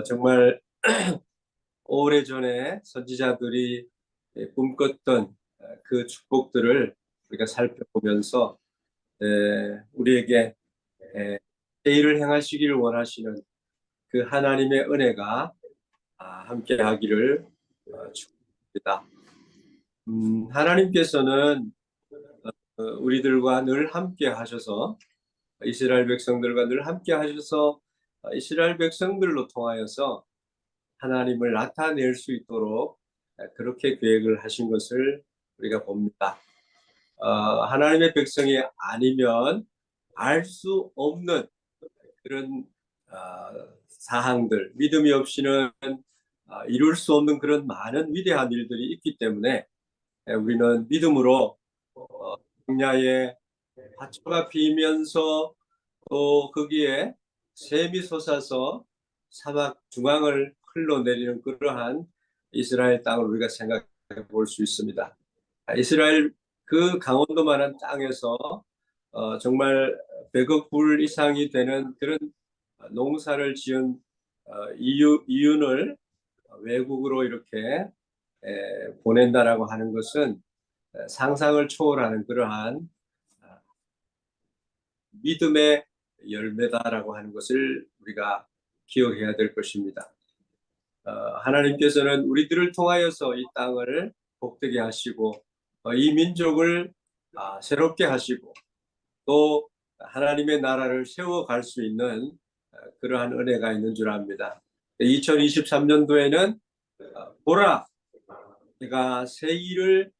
정말 오래전에 선지자들이 꿈꿨던 그 축복들을 우리가 살펴보면서 우리에게 새 일을 행하시기를 원하시는 그 하나님의 은혜가 함께 하기를 축복합니다. 하나님께서는 우리들과 늘 함께 하셔서 이스라엘 백성들과 늘 함께 하셔서 이스라엘 백성들로 통하여서 하나님을 나타낼 수 있도록 그렇게 계획을 하신 것을 우리가 봅니다. 하나님의 백성이 아니면 알 수 없는 그런 사항들, 믿음이 없이는 이룰 수 없는 그런 많은 위대한 일들이 있기 때문에 우리는 믿음으로 광야에 화초가 피면서 또 거기에 샘이 솟아서 사막 중앙을 흘러내리는 그러한 이스라엘 땅을 우리가 생각해 볼 수 있습니다. 이스라엘 그 강원도만한 땅에서 정말 100억 불 이상이 되는 그런 농사를 지은 이윤을 외국으로 이렇게 보낸다라고 하는 것은 상상을 초월하는 그러한 믿음의 열매다라고 하는 것을 우리가 기억해야 될 것입니다. 하나님께서는 우리들을 통하여서 이 땅을 복되게 하시고 이 민족을 새롭게 하시고 또 하나님의 나라를 세워갈 수 있는 그러한 은혜가 있는 줄 압니다. 2023년도에는 보라, 내가 새 일을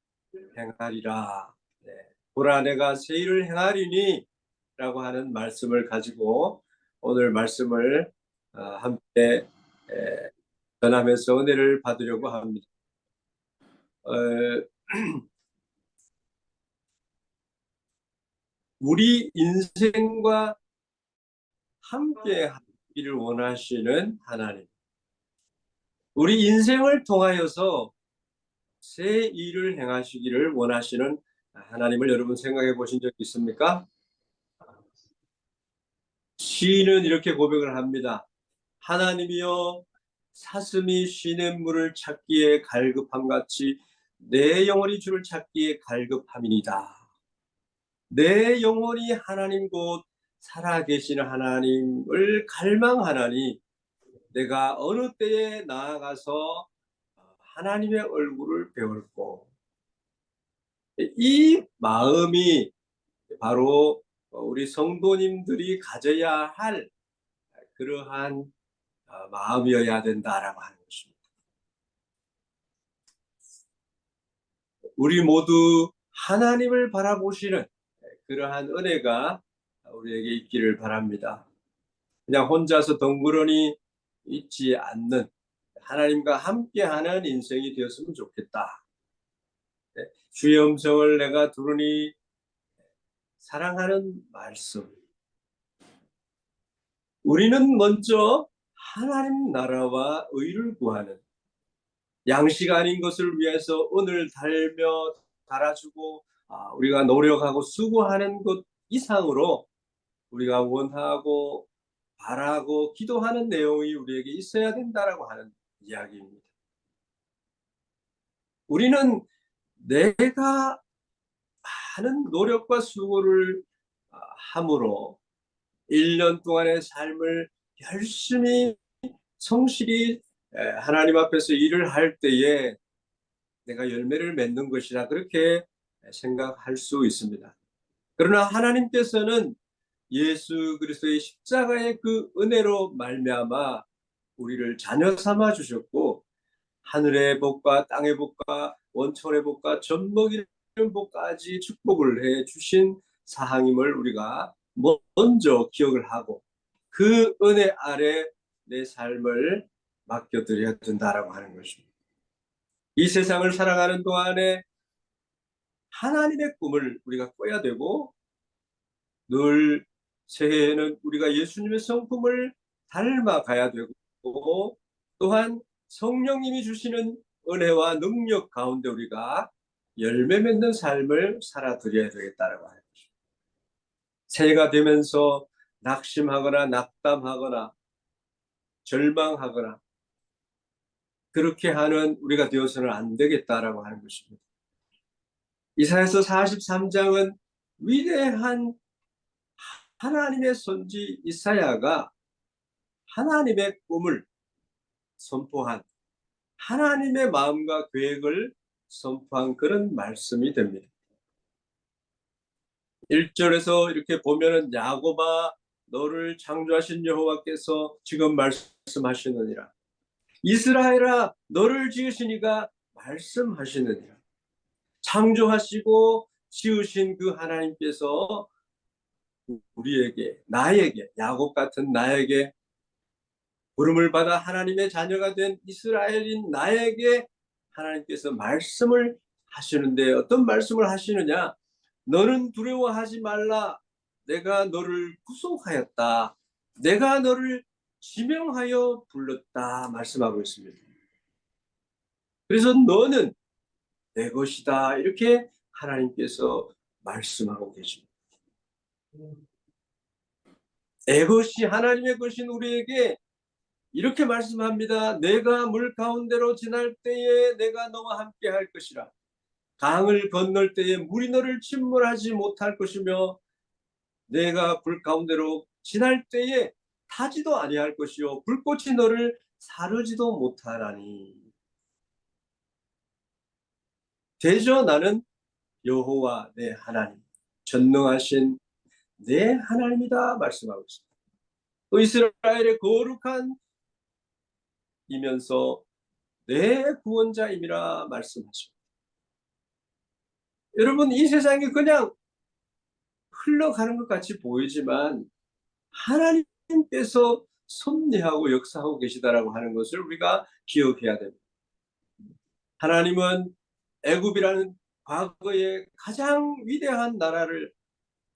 행하리라. 네. 보라, 내가 새 일을 행하리니 라고 하는 말씀을 가지고 오늘 말씀을 함께 전하면서 은혜를 받으려고 합니다. 우리 인생과 함께 하기를 원하시는 하나님, 우리 인생을 통하여서 새 일을 행하시기를 원하시는 하나님을 여러분 생각해 보신 적 있습니까? 시인은 이렇게 고백을 합니다. 하나님이여, 사슴이 시냇물을 찾기에 갈급함같이 내 영혼이 주를 찾기에 갈급함이니이다. 내 영혼이 하나님 곧 살아계시는 하나님을 갈망하나니 내가 어느 때에 나아가서 하나님의 얼굴을 배울고, 이 마음이 바로 우리 성도님들이 가져야 할 그러한 마음이어야 된다라고 하는 것입니다. 우리 모두 하나님을 바라보시는 그러한 은혜가 우리에게 있기를 바랍니다. 그냥 혼자서 덩그러니 있지 않는 하나님과 함께하는 인생이 되었으면 좋겠다. 주의 음성을 내가 들으니 사랑하는 말씀. 우리는 먼저 하나님 나라와 의를 구하는, 양식 아닌 것을 위해서 오늘 달며 달아주고 우리가 노력하고 수고하는 것 이상으로 우리가 원하고 바라고 기도하는 내용이 우리에게 있어야 된다라고 하는 이야기입니다. 우리는 내가 많은 노력과 수고를 함으로 1년 동안의 삶을 열심히 성실히 하나님 앞에서 일을 할 때에 내가 열매를 맺는 것이라 그렇게 생각할 수 있습니다. 그러나 하나님께서는 예수 그리스도의 십자가의 그 은혜로 말미암아 우리를 자녀 삼아 주셨고, 하늘의 복과 땅의 복과 원천의 복과 젖먹이는 복까지 축복을 해 주신 사항임을 우리가 먼저 기억을 하고 그 은혜 아래 내 삶을 맡겨드려야 된다라고 하는 것입니다. 이 세상을 살아가는 동안에 하나님의 꿈을 우리가 꿔야 되고, 늘 새해에는 우리가 예수님의 성품을 닮아가야 되고, 또한 성령님이 주시는 은혜와 능력 가운데 우리가 열매 맺는 삶을 살아드려야 되겠다라고 하는 것입니다. 새해가 되면서 낙심하거나 낙담하거나 절망하거나 그렇게 하는 우리가 되어서는 안 되겠다라고 하는 것입니다. 이사야서 43장은 위대한 하나님의 선지 이사야가 하나님의 꿈을 선포한, 하나님의 마음과 계획을 선포한 그런 말씀이 됩니다. 1절에서 이렇게 보면은 야곱아 너를 창조하신 여호와께서 지금 말씀하시느니라. 이스라엘아 너를 지으신 이가 말씀하시느니라. 창조하시고 지으신 그 하나님께서 우리에게, 나에게, 야곱 같은 나에게, 부름을 받아 하나님의 자녀가 된 이스라엘인 나에게 하나님께서 말씀을 하시는데, 어떤 말씀을 하시느냐? 너는 두려워하지 말라. 내가 너를 구속하였다. 내가 너를 지명하여 불렀다. 말씀하고 있습니다. 그래서 너는 내 것이다. 이렇게 하나님께서 말씀하고 계십니다. 내 것이 하나님의 것인 우리에게 이렇게 말씀합니다. 내가 물 가운데로 지날 때에 내가 너와 함께 할 것이라. 강을 건널 때에 물이 너를 침몰하지 못할 것이며 내가 불 가운데로 지날 때에 타지도 아니할 것이요 불꽃이 너를 사르지도 못하라니. 대저 나는 여호와 내 하나님, 전능하신 내 하나님이다 말씀하고 있습니다. 또 이스라엘의 거룩한 이면서 내 구원자임이라 말씀하십니다. 여러분, 이 세상이 그냥 흘러가는 것 같이 보이지만 하나님께서 섭리하고 역사하고 계시다라고 하는 것을 우리가 기억해야 됩니다. 하나님은 애굽이라는 과거의 가장 위대한 나라를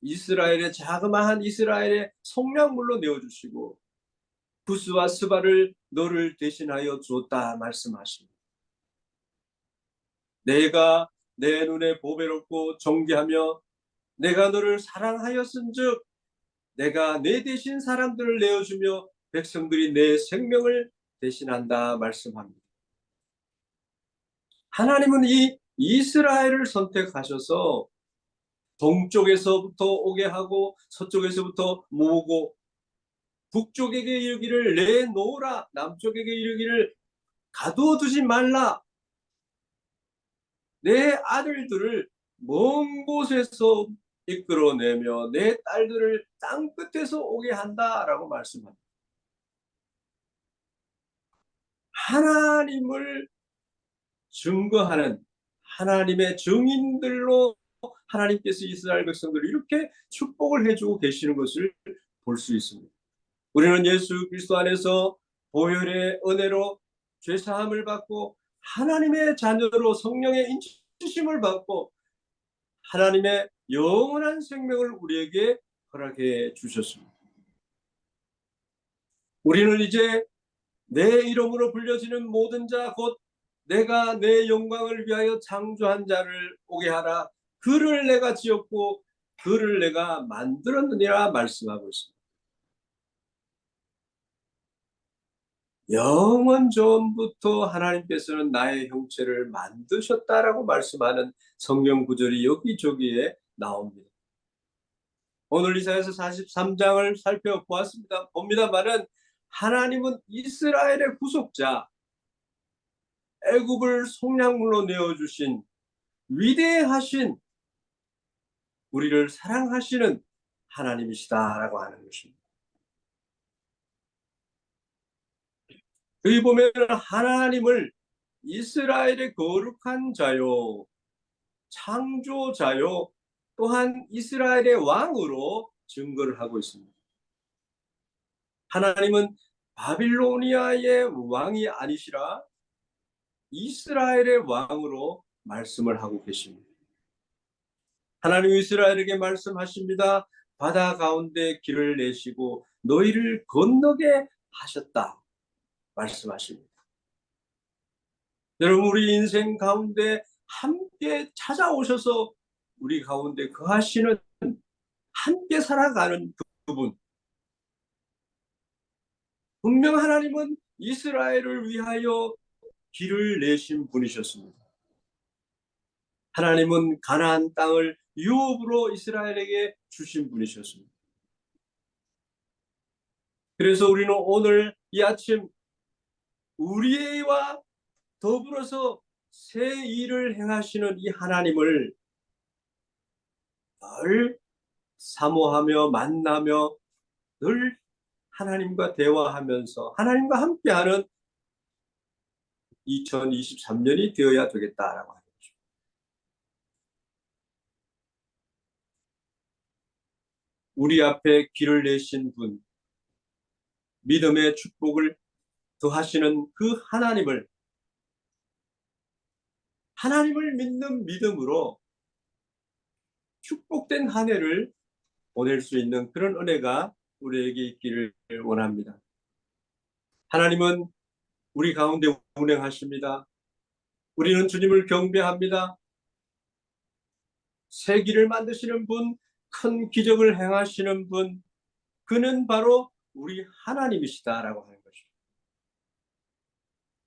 이스라엘의 자그마한 이스라엘의 속량물로 내어주시고 부스와 스바를 너를 대신하여 주었다 말씀하십니다. 내가 내 눈에 보배롭고 존귀하며 내가 너를 사랑하였은즉 내가 내 대신 사람들을 내어주며 백성들이 내 생명을 대신한다 말씀합니다. 하나님은 이 이스라엘을 선택하셔서 동쪽에서부터 오게 하고 서쪽에서부터 모으고 북쪽에게 이르기를 내놓으라, 남쪽에게 이르기를 가두어 두지 말라. 내 아들들을 먼 곳에서 이끌어내며 내 딸들을 땅 끝에서 오게 한다라고 말씀합니다. 하나님을 증거하는 하나님의 증인들로 하나님께서 이스라엘 백성들을 이렇게 축복을 해주고 계시는 것을 볼 수 있습니다. 우리는 예수 그리스도 안에서 보혈의 은혜로 죄사함을 받고 하나님의 자녀로 성령의 인치심을 받고 하나님의 영원한 생명을 우리에게 허락해 주셨습니다. 우리는 이제 내 이름으로 불려지는 모든 자 곧 내가 내 영광을 위하여 창조한 자를 오게 하라. 그를 내가 지었고 그를 내가 만들었느니라 말씀하고 있습니다. 영원 전부터 하나님께서는 나의 형체를 만드셨다라고 말씀하는 성경 구절이 여기저기에 나옵니다. 오늘 이사야서 43장을 살펴보았습니다. 봅니다만은 하나님은 이스라엘의 구속자, 애굽을 속량물로 내어주신 위대하신 우리를 사랑하시는 하나님이시다라고 하는 것입니다. 여기 보면 하나님을 이스라엘의 거룩한 자요, 창조자요, 또한 이스라엘의 왕으로 증거를 하고 있습니다. 하나님은 바빌로니아의 왕이 아니시라 이스라엘의 왕으로 말씀을 하고 계십니다. 하나님 이스라엘에게 말씀하십니다. 바다 가운데 길을 내시고 너희를 건너게 하셨다 말씀하십니다. 여러분, 우리 인생 가운데 함께 찾아오셔서 우리 가운데 거하시는, 함께 살아가는 그분, 분명 하나님은 이스라엘을 위하여 길을 내신 분이셨습니다. 하나님은 가나안 땅을 유업으로 이스라엘에게 주신 분이셨습니다. 그래서 우리는 오늘 이 아침 우리와 더불어서 새 일을 행하시는 이 하나님을 늘 사모하며 만나며 늘 하나님과 대화하면서 하나님과 함께하는 2023년이 되어야 되겠다라고 하는 거죠. 우리 앞에 길을 내신 분, 믿음의 축복을 더하시는 그 하나님을 믿는 믿음으로 축복된 한 해를 보낼 수 있는 그런 은혜가 우리에게 있기를 원합니다. 하나님은 우리 가운데 운행하십니다. 우리는 주님을 경배합니다. 새 길을 만드시는 분, 큰 기적을 행하시는 분, 그는 바로 우리 하나님이시다라고 하는 것입니다.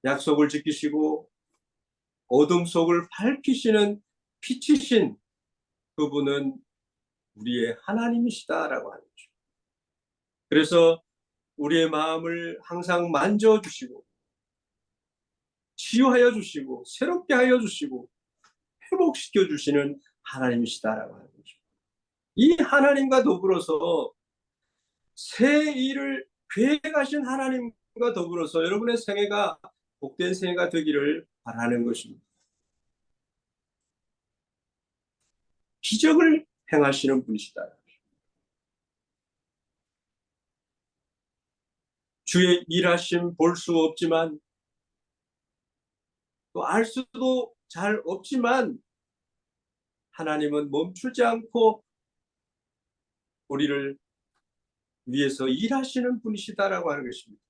약속을 지키시고 어둠 속을 밝히시는 빛이신 그분은 우리의 하나님이시다라고 하는 거죠. 그래서 우리의 마음을 항상 만져주시고 치유하여 주시고 새롭게 하여 주시고 회복시켜 주시는 하나님이시다라고 하는 거죠. 이 하나님과 더불어서 새 일을 계획하신 하나님과 더불어서 여러분의 생애가 복된 생애가 되기를 바라는 것입니다. 기적을 행하시는 분이시다. 주의 일하심 볼 수 없지만 또 알 수도 잘 없지만 하나님은 멈추지 않고 우리를 위해서 일하시는 분이시다라고 하는 것입니다.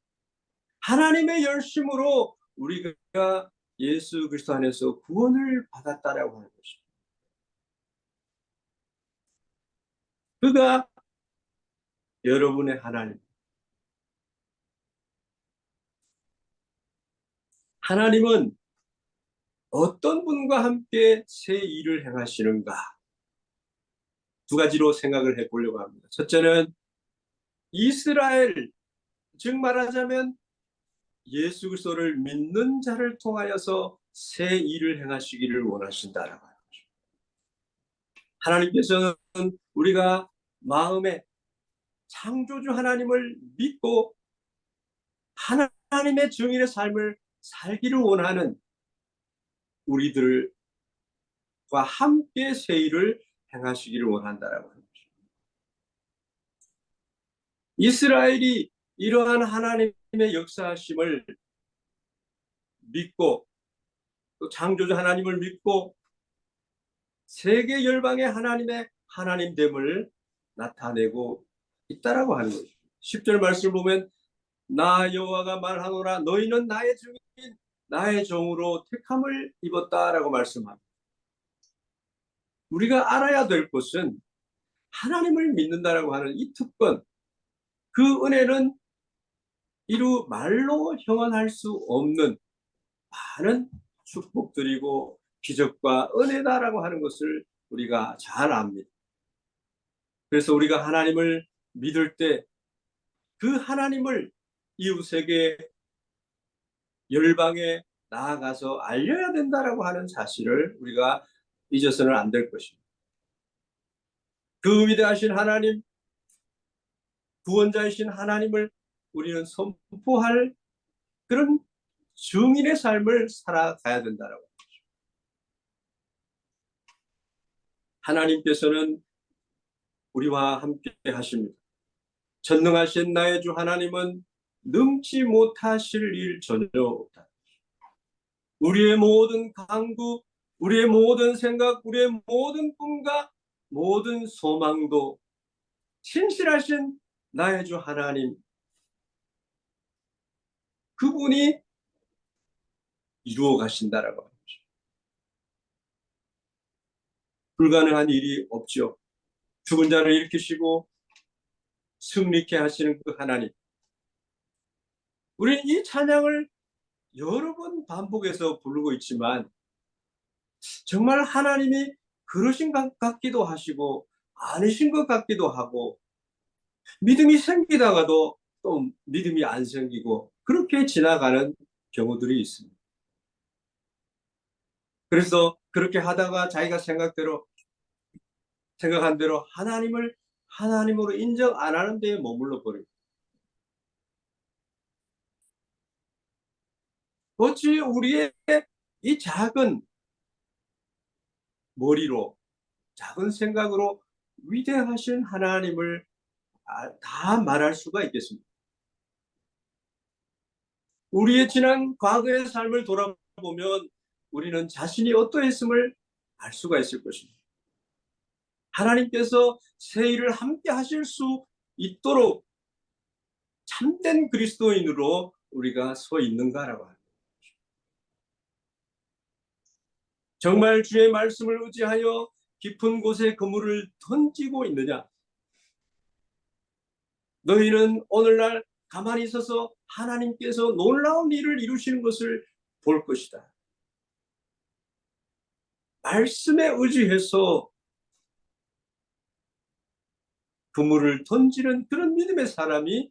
하나님의 열심으로 우리가 예수 그리스도 안에서 구원을 받았다라고 하는 것입니다. 그가 여러분의 하나님. 하나님은 어떤 분과 함께 새 일을 행하시는가? 두 가지로 생각을 해보려고 합니다. 첫째는 이스라엘, 즉 말하자면 예수 그리스도를 믿는 자를 통하여서 새 일을 행하시기를 원하신다라고 하는 거죠. 하나님께서는 우리가 마음에 창조주 하나님을 믿고 하나님의 증인의 삶을 살기를 원하는 우리들과 함께 새 일을 행하시기를 원한다라고 하는 거죠. 이스라엘이 이러한 하나님의 역사하심을 믿고 또 창조주 하나님을 믿고 세계 열방의 하나님의 하나님됨을 나타내고 있다라고 하는 거죠. 10절 말씀을 보면 나 여호와가 말하노라 너희는 나의 증인 나의 종으로 택함을 입었다라고 말씀합니다. 우리가 알아야 될 것은 하나님을 믿는다라고 하는 이 특권, 그 은혜는 이루 말로 형언할 수 없는 많은 축복드리고 기적과 은혜다라고 하는 것을 우리가 잘 압니다. 그래서 우리가 하나님을 믿을 때 그 하나님을 이웃에게 열방에 나아가서 알려야 된다라고 하는 사실을 우리가 잊어서는 안 될 것입니다. 그 위대하신 하나님, 구원자이신 하나님을 우리는 선포할 그런 증인의 삶을 살아가야 된다라고. 하나님께서는 우리와 함께 하십니다. 전능하신 나의 주 하나님은 능치 못하실 일 전혀 없다. 우리의 모든 강구, 우리의 모든 생각, 우리의 모든 꿈과 모든 소망도 신실하신 나의 주 하나님, 그분이 이루어 가신다라고 하죠. 불가능한 일이 없죠. 죽은 자를 일으키시고 승리케 하시는 그 하나님, 우리는 이 찬양을 여러 번 반복해서 부르고 있지만 정말 하나님이 그러신 것 같기도 하시고 아니신 것 같기도 하고 믿음이 생기다가도 또 믿음이 안 생기고 그렇게 지나가는 경우들이 있습니다. 그래서 그렇게 하다가 자기가 생각한 대로 하나님을 하나님으로 인정 안 하는 데에 머물러 버립니다. 어찌 우리의 이 작은 머리로 작은 생각으로 위대하신 하나님을 다 말할 수가 있겠습니까? 우리의 지난 과거의 삶을 돌아보면 우리는 자신이 어떠했음을 알 수가 있을 것입니다. 하나님께서 새 일을 함께 하실 수 있도록 참된 그리스도인으로 우리가 서 있는가라고 합니다. 정말 주의 말씀을 의지하여 깊은 곳에 그물을 던지고 있느냐? 너희는 오늘날 가만히 있어서 하나님께서 놀라운 일을 이루시는 것을 볼 것이다. 말씀에 의지해서 그물을 던지는 그런 믿음의 사람이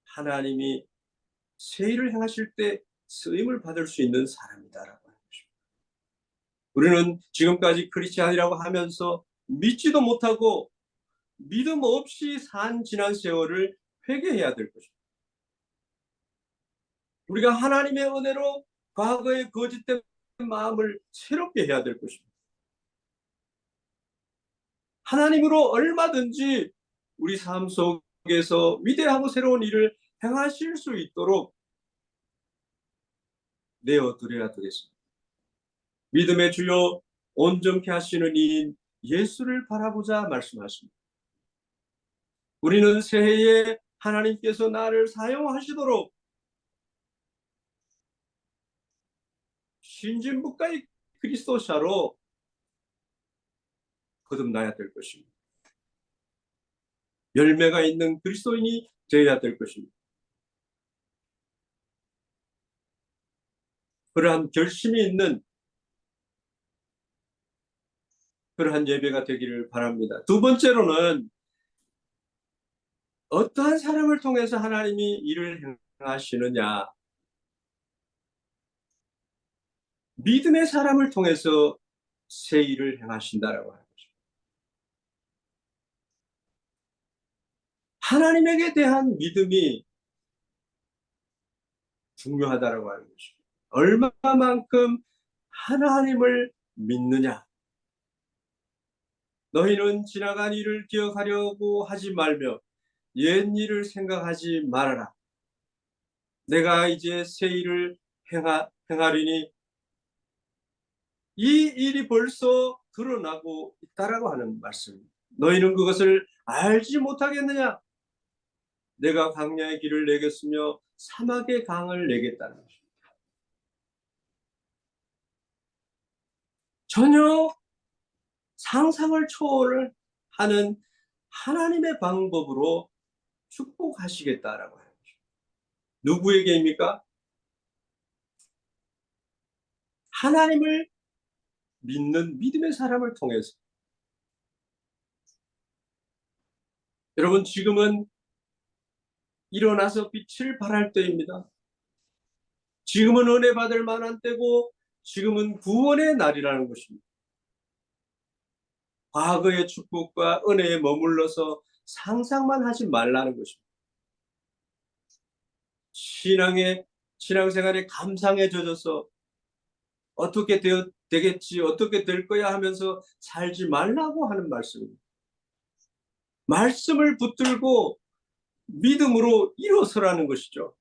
하나님이 새 일을 행하실 때 쓰임을 받을 수 있는 사람이다라고 하는 것입니다. 우리는 지금까지 크리스찬이라고 하면서 믿지도 못하고 믿음 없이 산 지난 세월을 회개해야 될 것입니다. 우리가 하나님의 은혜로 과거의 거짓된 마음을 새롭게 해야 될 것입니다. 하나님으로 얼마든지 우리 삶 속에서 위대하고 새로운 일을 행하실 수 있도록 내어드려야 되겠습니다. 믿음의 주요 온전케 하시는 이인 예수를 바라보자 말씀하십니다. 우리는 새해에 하나님께서 나를 사용하시도록 신진국가의 그리스도자로 거듭나야 될 것입니다. 열매가 있는 그리스도인이 되어야 될 것입니다. 그러한 결심이 있는 그러한 예배가 되기를 바랍니다. 두 번째로는 어떠한 사람을 통해서 하나님이 일을 행하시느냐? 믿음의 사람을 통해서 새 일을 행하신다라고 하는 것입니다. 하나님에게 대한 믿음이 중요하다라고 하는 것입니다. 얼마만큼 하나님을 믿느냐? 너희는 지나간 일을 기억하려고 하지 말며 옛 일을 생각하지 말아라. 내가 이제 새 일을 행하리니 이 일이 벌써 드러나고 있다라고 하는 말씀입니다. 너희는 그것을 알지 못하겠느냐? 내가 광야의 길을 내겠으며 사막의 강을 내겠다는 것입니다. 전혀 상상을 초월하는 하나님의 방법으로 축복하시겠다라고 하는 것입니다. 누구에게입니까? 하나님을 믿는 믿음의 사람을 통해서. 여러분, 지금은 일어나서 빛을 발할 때입니다. 지금은 은혜 받을 만한 때고 지금은 구원의 날이라는 것입니다. 과거의 축복과 은혜에 머물러서 상상만 하지 말라는 것입니다. 신앙생활의 감상에 젖어서 어떻게 되겠지, 어떻게 될 거야 하면서 살지 말라고 하는 말씀입니다. 말씀을 붙들고 믿음으로 일어서라는 것이죠.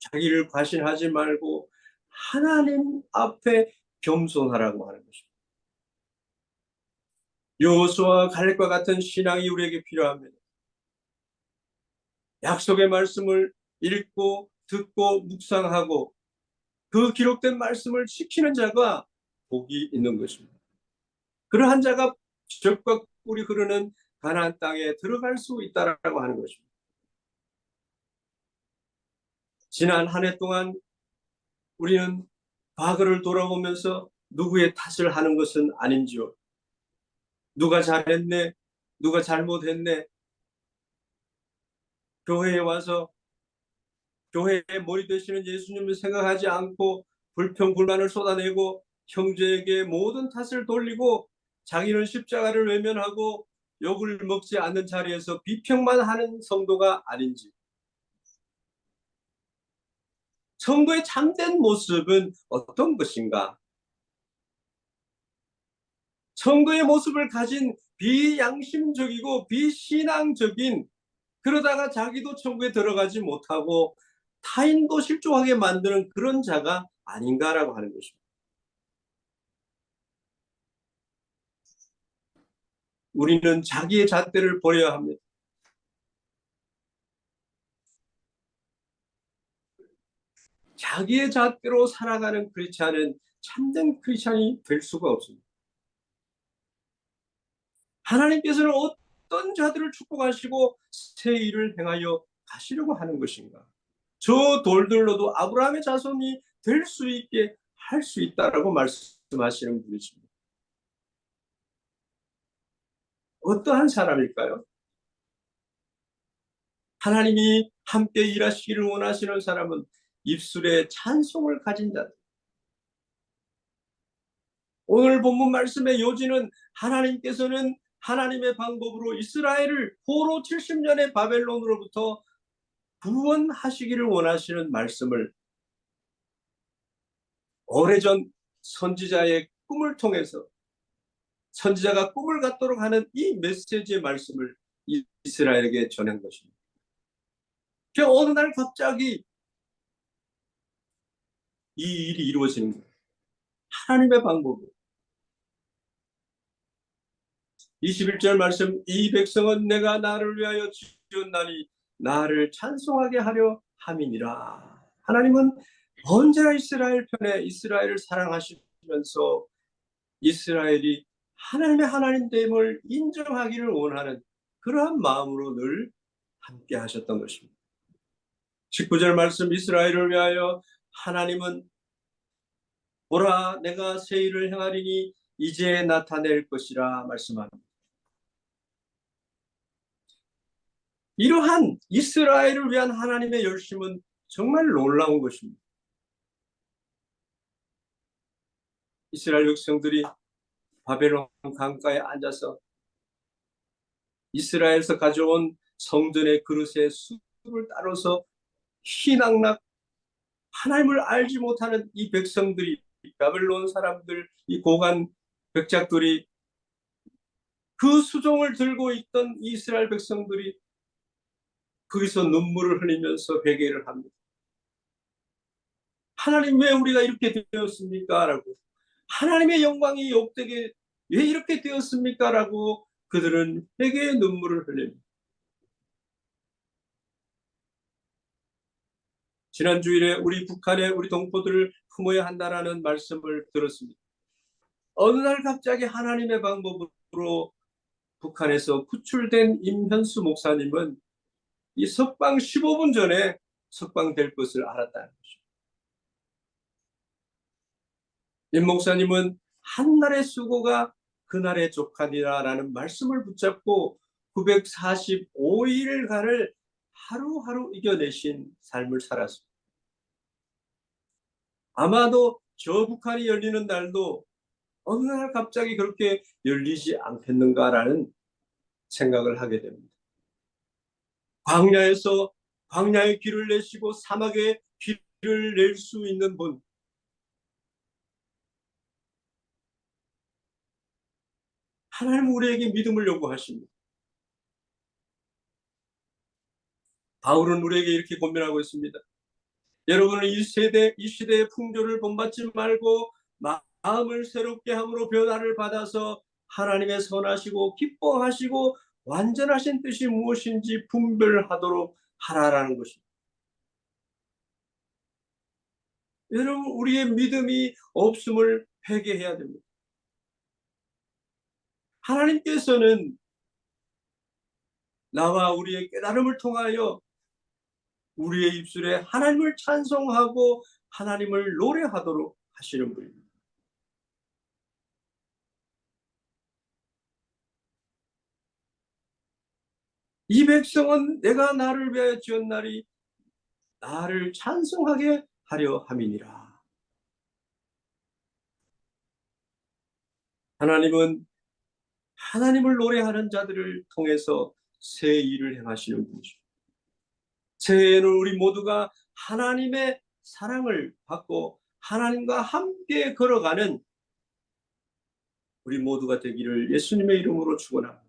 자기를 과신하지 말고 하나님 앞에 겸손하라고 하는 것입니다. 여호수아와 갈렙과 같은 신앙이 우리에게 필요합니다. 약속의 말씀을 읽고 듣고 묵상하고 그 기록된 말씀을 지키는 자가 복이 있는 것입니다. 그러한 자가 적과 꿀이 흐르는 가나안 땅에 들어갈 수 있다라고 하는 것입니다. 지난 한 해 동안 우리는 과거를 돌아보면서 누구의 탓을 하는 것은 아닌지요. 누가 잘했네, 누가 잘못했네, 교회에 와서 교회에 몰입되시는 예수님을 생각하지 않고 불평불만을 쏟아내고 형제에게 모든 탓을 돌리고 자기는 십자가를 외면하고 욕을 먹지 않는 자리에서 비평만 하는 성도가 아닌지, 성도의 참된 모습은 어떤 것인가? 성도의 모습을 가진 비양심적이고 비신앙적인, 그러다가 자기도 천국에 들어가지 못하고 타인도 실족하게 만드는 그런 자가 아닌가라고 하는 것입니다. 우리는 자기의 잣대를 버려야 합니다. 자기의 잣대로 살아가는 크리스찬은 참된 크리스찬이 될 수가 없습니다. 하나님께서는 어떤 자들을 축복하시고 새 일을 행하여 가시려고 하는 것인가? 저 돌들로도 아브라함의 자손이 될 수 있게 할 수 있다라고 말씀하시는 분이십니다. 어떠한 사람일까요? 하나님이 함께 일하시기를 원하시는 사람은 입술에 찬송을 가진 자들. 오늘 본문 말씀의 요지는 하나님께서는 하나님의 방법으로 이스라엘을 포로 70년의 바벨론으로부터 구원하시기를 원하시는 말씀을 오래전 선지자의 꿈을 통해서, 선지자가 꿈을 갖도록 하는 이 메시지의 말씀을 이스라엘에게 전한 것입니다. 그 어느 날 갑자기 이 일이 이루어지는 거예요. 하나님의 방법으로. 21절 말씀, 이 백성은 내가 나를 위하여 지었나니 나를 찬송하게 하려 함이니라. 하나님은 언제나 이스라엘 편에, 이스라엘을 사랑하시면서 이스라엘이 하나님의 하나님됨을 인정하기를 원하는 그러한 마음으로 늘 함께 하셨던 것입니다. 19절 말씀, 이스라엘을 위하여 하나님은 보라 내가 새 일을 행하리니 이제 나타낼 것이라 말씀합니다. 이러한 이스라엘을 위한 하나님의 열심은 정말 놀라운 것입니다. 이스라엘 백성들이 바벨론 강가에 앉아서 이스라엘에서 가져온 성전의 그릇에 술을 따라서 희낙낙, 하나님을 알지 못하는 이 백성들이, 바벨론 사람들, 이 고관 백작들이, 그 수종을 들고 있던 이스라엘 백성들이 거기서 눈물을 흘리면서 회개를 합니다. 하나님 왜 우리가 이렇게 되었습니까? 라고. 하나님의 영광이 욕되게 왜 이렇게 되었습니까? 라고 그들은 회개의 눈물을 흘립니다. 지난 주일에 우리 북한의 우리 동포들을 품어야 한다라는 말씀을 들었습니다. 어느 날 갑자기 하나님의 방법으로 북한에서 구출된 임현수 목사님은 이 석방 15분 전에 석방될 것을 알았다는 것입니다. 임 목사님은 한 날의 수고가 그날의 족하니라라는 말씀을 붙잡고 945일간을 하루하루 이겨내신 삶을 살았습니다. 아마도 저 북한이 열리는 날도 어느 날 갑자기 그렇게 열리지 않겠는가라는 생각을 하게 됩니다. 광야에서 광야의 길을 내시고 사막의 길을 낼 수 있는 분, 하나님 우리에게 믿음을 요구하십니다. 바울은 우리에게 이렇게 고민하고 있습니다. 여러분은 이 시대의 풍조를 본받지 말고 마음을 새롭게 함으로 변화를 받아서 하나님의 선하시고 기뻐하시고 완전하신 뜻이 무엇인지 분별하도록 하라라는 것입니다. 여러분, 우리의 믿음이 없음을 회개해야 됩니다. 하나님께서는 나와 우리의 깨달음을 통하여 우리의 입술에 하나님을 찬송하고 하나님을 노래하도록 하시는 분입니다. 이 백성은 내가 나를 위하여 지었나니 나를 찬송하게 하려 함이니라. 하나님은 하나님을 노래하는 자들을 통해서 새 일을 행하시는 분이죠. 새해에는 우리 모두가 하나님의 사랑을 받고 하나님과 함께 걸어가는 우리 모두가 되기를 예수님의 이름으로 축원합니다.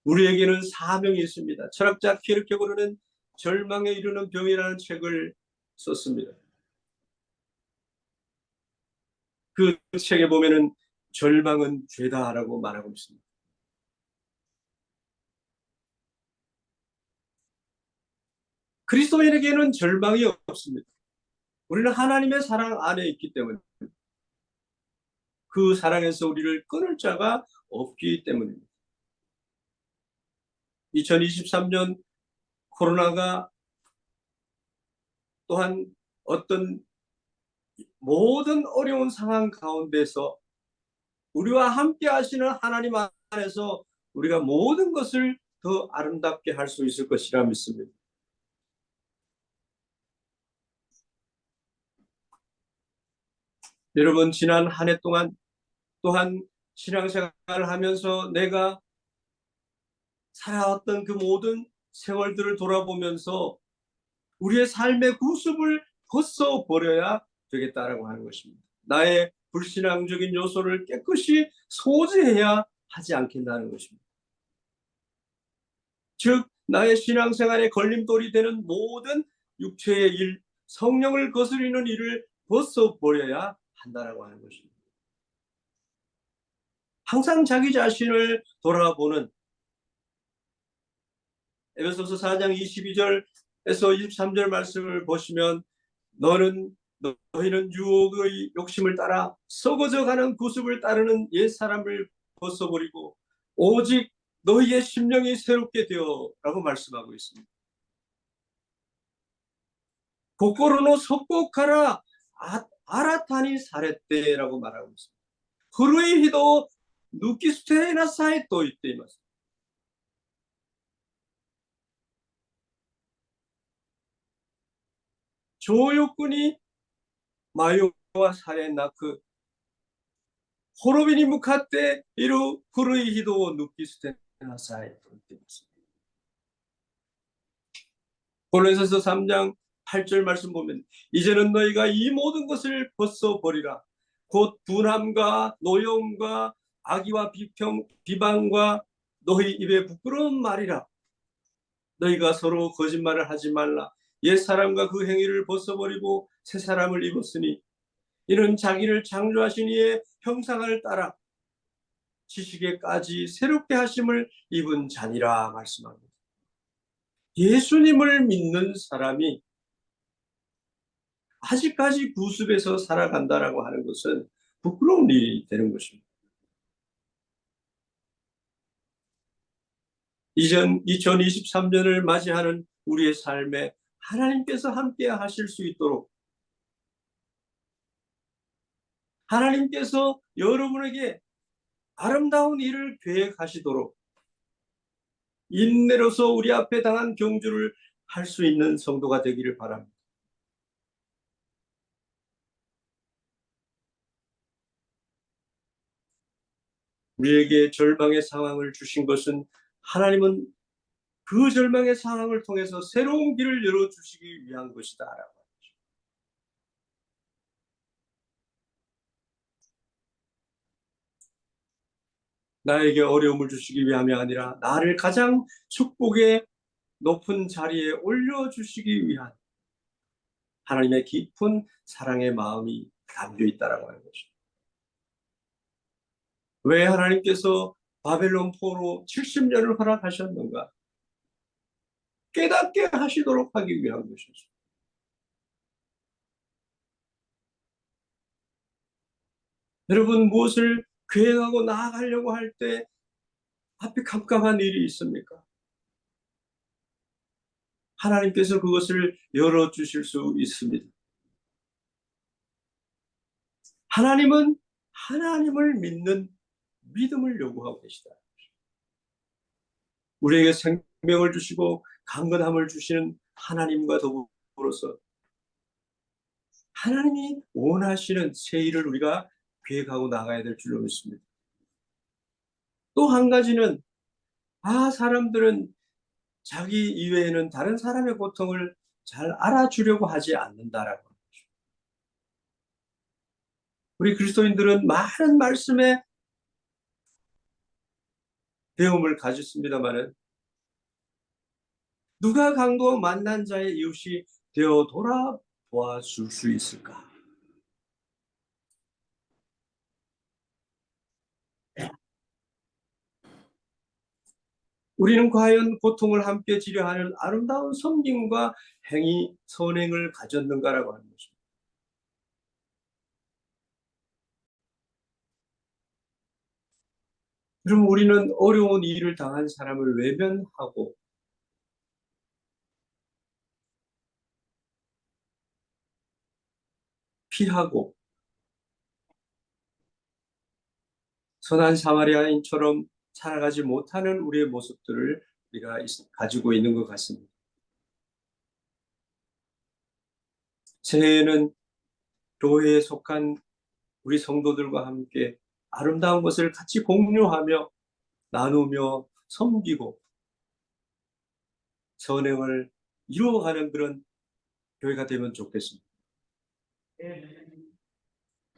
우리에게는 사명이 있습니다. 철학자 키르케고르는 절망에 이르는 병이라는 책을 썼습니다. 그 책에 보면은 절망은 죄다라고 말하고 있습니다. 그리스도인에게는 절망이 없습니다. 우리는 하나님의 사랑 안에 있기 때문에 그 사랑에서 우리를 끊을 자가 없기 때문입니다. 2023년 코로나가 또한 어떤 모든 어려운 상황 가운데서 우리와 함께 하시는 하나님 안에서 우리가 모든 것을 더 아름답게 할 수 있을 것이라 믿습니다. 여러분, 지난 한 해 동안 또한 신앙생활을 하면서 내가 살아왔던 그 모든 세월들을 돌아보면서 우리의 삶의 구습을 벗어버려야 되겠다라고 하는 것입니다. 나의 불신앙적인 요소를 깨끗이 소지해야 하지 않겠다는 것입니다. 즉 나의 신앙생활에 걸림돌이 되는 모든 육체의 일, 성령을 거스리는 일을 벗어버려야 한다라고 하는 것입니다. 항상 자기 자신을 돌아보는 에베소서 4장 22절에서 23절 말씀을 보시면 너희는 유혹의 욕심을 따라 썩어져가는 구습을 따르는 옛사람을 벗어버리고 오직 너희의 심령이 새롭게 되어 라고 말씀하고 있습니다. 고꼬르노 속곡하라 아라타니 사레떼라고 말하고 있습니다. 후루이 히도 누키스테나 사이토 이때이마스. 조욕군이 마요와 사레나크 호로비니 무카테 이루 후루이 히도 누키스테나 사이토 이때이마스. 고린도서 3장 8절 말씀 보면 이제는 너희가 이 모든 것을 벗어버리라. 곧 분함과 노여움과 악의와 비방과 너희 입에 부끄러운 말이라. 너희가 서로 거짓말을 하지 말라. 옛사람과 그 행위를 벗어버리고 새사람을 입었으니 이는 자기를 창조하신 이의 형상을 따라 지식에까지 새롭게 하심을 입은 자니라 말씀합니다. 예수님을 믿는 사람이 아직까지 구습에서 살아간다라고 하는 것은 부끄러운 일이 되는 것입니다. 2023년을 맞이하는 우리의 삶에 하나님께서 함께 하실 수 있도록 하나님께서 여러분에게 아름다운 일을 계획하시도록 인내로서 우리 앞에 당한 경주를 할 수 있는 성도가 되기를 바랍니다. 우리에게 절망의 상황을 주신 것은 하나님은 그 절망의 상황을 통해서 새로운 길을 열어주시기 위한 것이다 라고. 나에게 어려움을 주시기 위함이 아니라 나를 가장 축복의 높은 자리에 올려주시기 위한 하나님의 깊은 사랑의 마음이 담겨 있다라고 하는 것입니다. 왜 하나님께서 바벨론 포로 70년을 허락하셨는가? 깨닫게 하시도록 하기 위한 것이었습니다. 여러분 무엇을 계획하고 나아가려고 할 때 앞에 깜깜한 일이 있습니까? 하나님께서 그것을 열어주실 수 있습니다. 하나님은 하나님을 믿는 믿음을 요구하고 계시다. 우리에게 생명을 주시고 강건함을 주시는 하나님과 더불어서 하나님이 원하시는 새 일을 우리가 계획하고 나가야 될 줄로 믿습니다. 또 한 가지는 사람들은 자기 이외에는 다른 사람의 고통을 잘 알아주려고 하지 않는다라고. 우리 그리스도인들은 많은 말씀에 배움을 가졌습니다마는 누가 강도 만난 자의 이웃이 되어 돌아보아 줄 수 있을까? 우리는 과연 고통을 함께 지려하는 아름다운 섬김과 행위, 선행을 가졌는가라고 하는 것입니다. 그럼 우리는 어려운 일을 당한 사람을 외면하고 피하고 선한 사마리아인처럼 살아가지 못하는 우리의 모습들을 우리가 가지고 있는 것 같습니다. 새해에는 교회에 속한 우리 성도들과 함께 아름다운 것을 같이 공유하며 나누며 섬기고 선행을 이루어가는 그런 교회가 되면 좋겠습니다.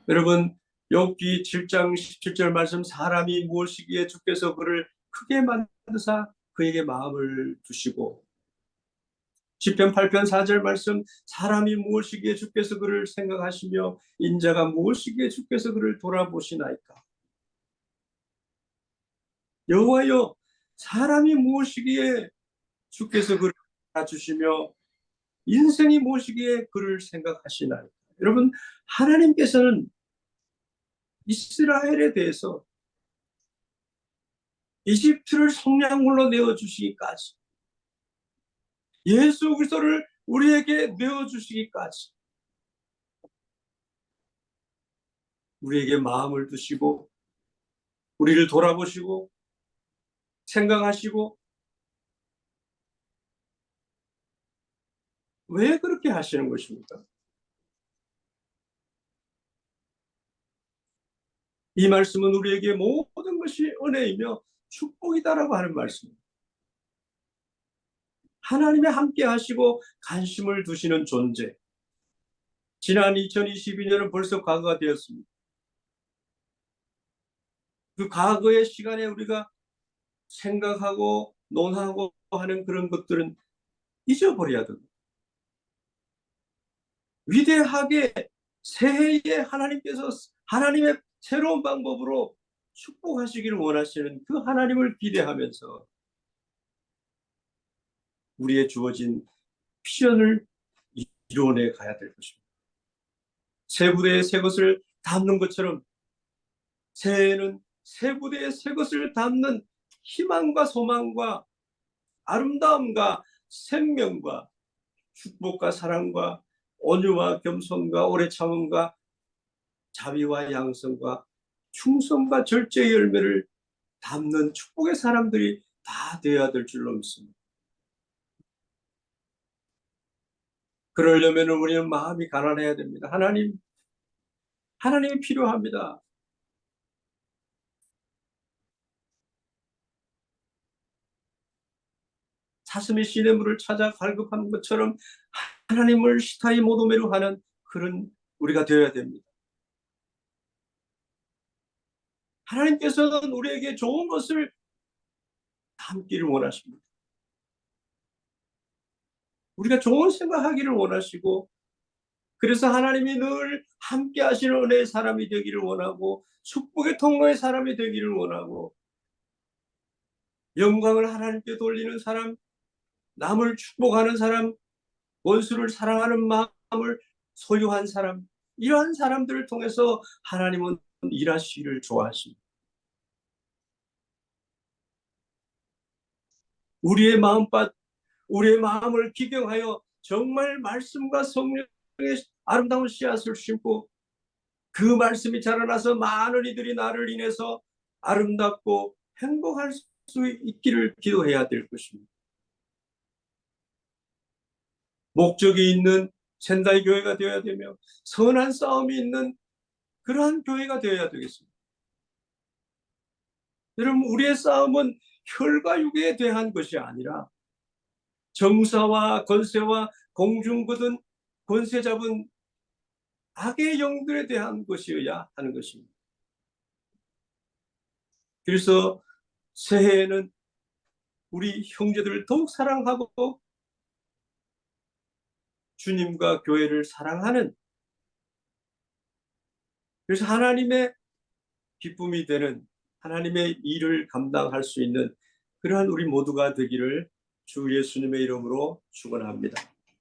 여러분, 욥기 7장 17절 말씀, 사람이 무엇이기에 주께서 그를 크게 만드사 그에게 마음을 두시고, 시편 8편 4절 말씀, 사람이 무엇이기에 주께서 그를 생각하시며 인자가 무엇이기에 주께서 그를 돌아보시나이까. 여호와여, 사람이 무엇이기에 주께서 그를 알아주시며 인생이 무엇이기에 그를 생각하시나이까. 여러분, 하나님께서는 이스라엘에 대해서 이집트를 성량물로 내어주시기까지, 예수 그리스도를 우리에게 내어주시기까지 우리에게 마음을 두시고 우리를 돌아보시고 생각하시고, 왜 그렇게 하시는 것입니까? 이 말씀은 우리에게 모든 것이 은혜이며 축복이다라고 하는 말씀입니다. 하나님의 함께 하시고 관심을 두시는 존재. 지난 2022년은 벌써 과거가 되었습니다. 그 과거의 시간에 우리가 생각하고 논하고 하는 그런 것들은 잊어버려야 됩니다. 위대하게 새해에 하나님께서 하나님의 새로운 방법으로 축복하시기를 원하시는 그 하나님을 기대하면서 우리의 주어진 미션을 이루어내 가야 될 것입니다. 새 부대에 새 것을 담는 것처럼 새해에는 새 부대에 새 것을 담는 희망과 소망과 아름다움과 생명과 축복과 사랑과 온유와 겸손과 오래 참음과 자비와 양성과 충성과 절제의 열매를 담는 축복의 사람들이 다 되어야 될 줄로 믿습니다. 그러려면 우리는 마음이 가난해야 됩니다. 하나님이 필요합니다. 사슴이 시냇물을 찾아 갈급한 것처럼 하나님을 시타이 모도매로 하는 그런 우리가 되어야 됩니다. 하나님께서는 우리에게 좋은 것을 담기를 원하십니다. 우리가 좋은 생각하기를 원하시고, 그래서 하나님이 늘 함께 하시는 은혜의 사람이 되기를 원하고 축복의 통로의 사람이 되기를 원하고, 영광을 하나님께 돌리는 사람, 남을 축복하는 사람, 원수를 사랑하는 마음을 소유한 사람, 이러한 사람들을 통해서 하나님은 일하시기를 좋아하십니다. 우리의 우리의 마음을 기경하여 정말 말씀과 성령의 아름다운 씨앗을 심고 그 말씀이 자라나서 많은 이들이 나를 인해서 아름답고 행복할 수 있기를 기도해야 될 것입니다. 목적이 있는 젠다이 교회가 되어야 되며 선한 싸움이 있는 그러한 교회가 되어야 되겠습니다. 여러분, 우리의 싸움은 혈과 육에 대한 것이 아니라 정사와 권세와 공중거든 권세 잡은 악의 영들에 대한 것이어야 하는 것입니다. 그래서 새해에는 우리 형제들을 더욱 사랑하고 주님과 교회를 사랑하는, 그래서 하나님의 기쁨이 되는, 하나님의 일을 감당할 수 있는 그러한 우리 모두가 되기를 주 예수님의 이름으로 축원합니다.